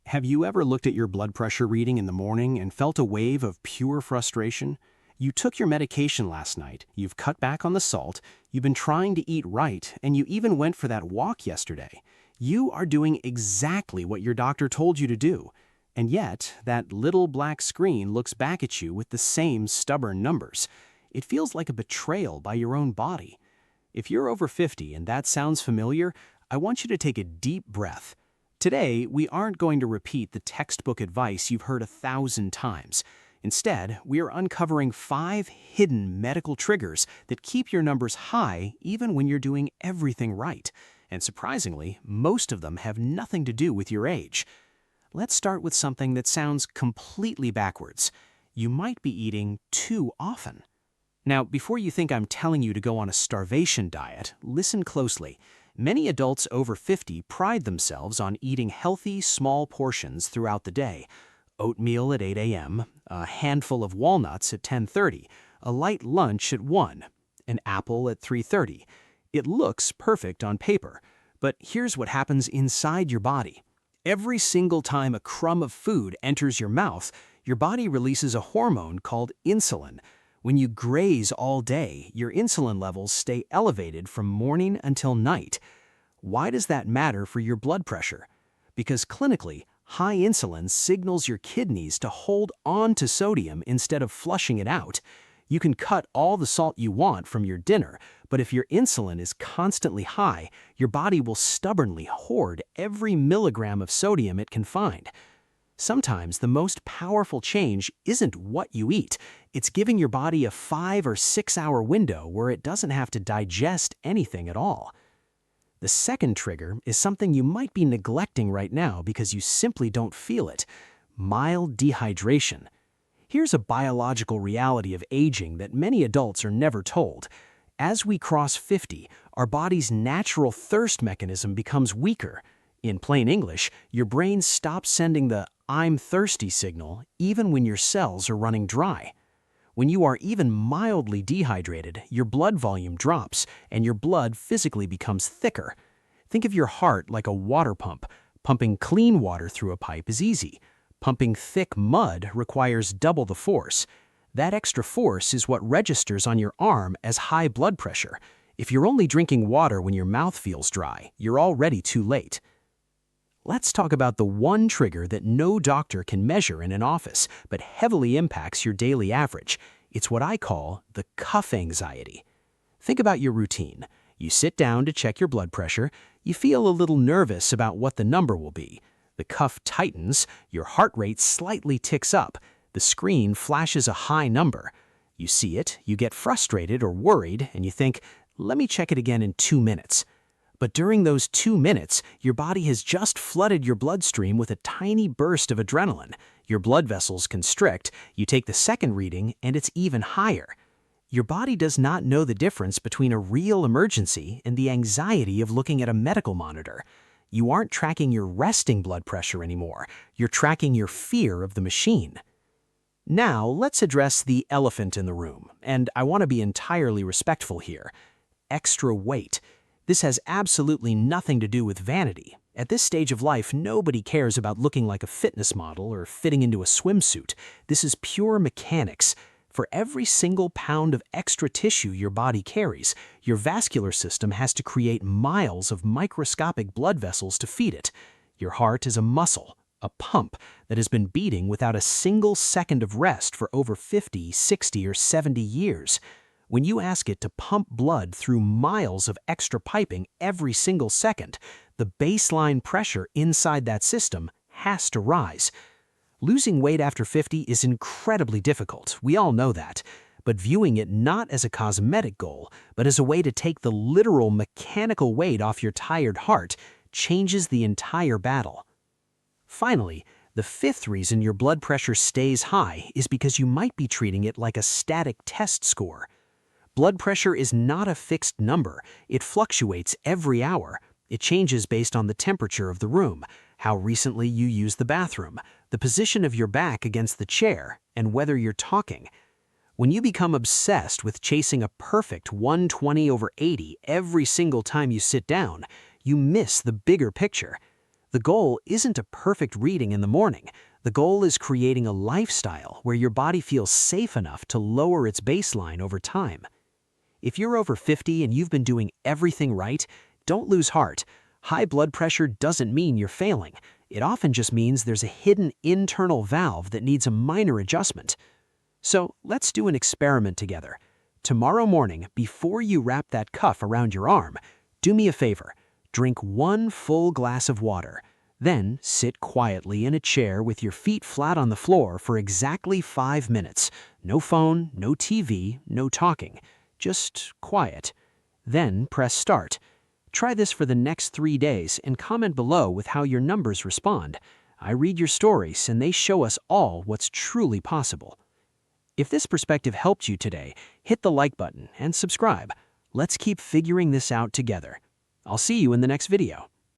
Have you ever looked at your blood pressure reading in the morning and felt a wave of pure frustration? You took your medication last night, you've cut back on the salt, you've been trying to eat right, and you even went for that walk yesterday. You are doing exactly what your doctor told you to do. And yet, that little black screen looks back at you with the same stubborn numbers. It feels like a betrayal by your own body. If you're over 50 and that sounds familiar, I want you to take a deep breath. Today, we aren't going to repeat the textbook advice you've heard 1,000 times. Instead, we are uncovering 5 hidden medical triggers that keep your numbers high even when you're doing everything right. And surprisingly, most of them have nothing to do with your age. Let's start with something that sounds completely backwards. You might be eating too often. Now, before you think I'm telling you to go on a starvation diet, listen closely. Many adults over 50 pride themselves on eating healthy, small portions throughout the day. Oatmeal at 8 a.m., a handful of walnuts at 10:30, a light lunch at 1, an apple at 3:30. It looks perfect on paper, but here's what happens inside your body. Every single time a crumb of food enters your mouth, your body releases a hormone called insulin. When you graze all day, your insulin levels stay elevated from morning until night. Why does that matter for your blood pressure? Because clinically, high insulin signals your kidneys to hold on to sodium instead of flushing it out. You can cut all the salt you want from your dinner, but if your insulin is constantly high, your body will stubbornly hoard every milligram of sodium it can find. Sometimes the most powerful change isn't what you eat. It's giving your body a 5 or 6 hour window where it doesn't have to digest anything at all. The second trigger is something you might be neglecting right now because you simply don't feel it: mild dehydration. Here's a biological reality of aging that many adults are never told. As we cross 50, our body's natural thirst mechanism becomes weaker. In plain English, your brain stops sending the "I'm thirsty" signal even when your cells are running dry. When you are even mildly dehydrated, your blood volume drops and your blood physically becomes thicker. Think of your heart like a water pump. Pumping clean water through a pipe is easy. Pumping thick mud requires double the force. That extra force is what registers on your arm as high blood pressure. If you're only drinking water when your mouth feels dry, you're already too late. Let's talk about the one trigger that no doctor can measure in an office, but heavily impacts your daily average. It's what I call the cuff anxiety. Think about your routine. You sit down to check your blood pressure. You feel a little nervous about what the number will be. The cuff tightens, your heart rate slightly ticks up. The screen flashes a high number. You see it, you get frustrated or worried, and you think, let me check it again in 2 minutes. But during those 2 minutes, your body has just flooded your bloodstream with a tiny burst of adrenaline. Your blood vessels constrict, you take the second reading, and it's even higher. Your body does not know the difference between a real emergency and the anxiety of looking at a medical monitor. You aren't tracking your resting blood pressure anymore. You're tracking your fear of the machine. Now, let's address the elephant in the room, and I want to be entirely respectful here. Extra weight. This has absolutely nothing to do with vanity. At this stage of life, nobody cares about looking like a fitness model or fitting into a swimsuit. This is pure mechanics. For every single pound of extra tissue your body carries, your vascular system has to create miles of microscopic blood vessels to feed it. Your heart is a muscle, a pump that has been beating without a single second of rest for over 50, 60, or 70 years. When you ask it to pump blood through miles of extra piping every single second, the baseline pressure inside that system has to rise. Losing weight after 50 is incredibly difficult, we all know that, but viewing it not as a cosmetic goal, but as a way to take the literal mechanical weight off your tired heart changes the entire battle. Finally, the fifth reason your blood pressure stays high is because you might be treating it like a static test score. Blood pressure is not a fixed number. It fluctuates every hour. It changes based on the temperature of the room, how recently you used the bathroom, the position of your back against the chair, and whether you're talking. When you become obsessed with chasing a perfect 120/80 every single time you sit down, you miss the bigger picture. The goal isn't a perfect reading in the morning. The goal is creating a lifestyle where your body feels safe enough to lower its baseline over time. If you're over 50 and you've been doing everything right, don't lose heart. High blood pressure doesn't mean you're failing. It often just means there's a hidden internal valve that needs a minor adjustment. So let's do an experiment together. Tomorrow morning, before you wrap that cuff around your arm, do me a favor. Drink 1 full glass of water. Then sit quietly in a chair with your feet flat on the floor for exactly 5 minutes. No phone, no TV, no talking. Just quiet. Then press start. Try this for the next 3 days and comment below with how your numbers respond. I read your stories and they show us all what's truly possible. If this perspective helped you today, hit the like button and subscribe. Let's keep figuring this out together. I'll see you in the next video.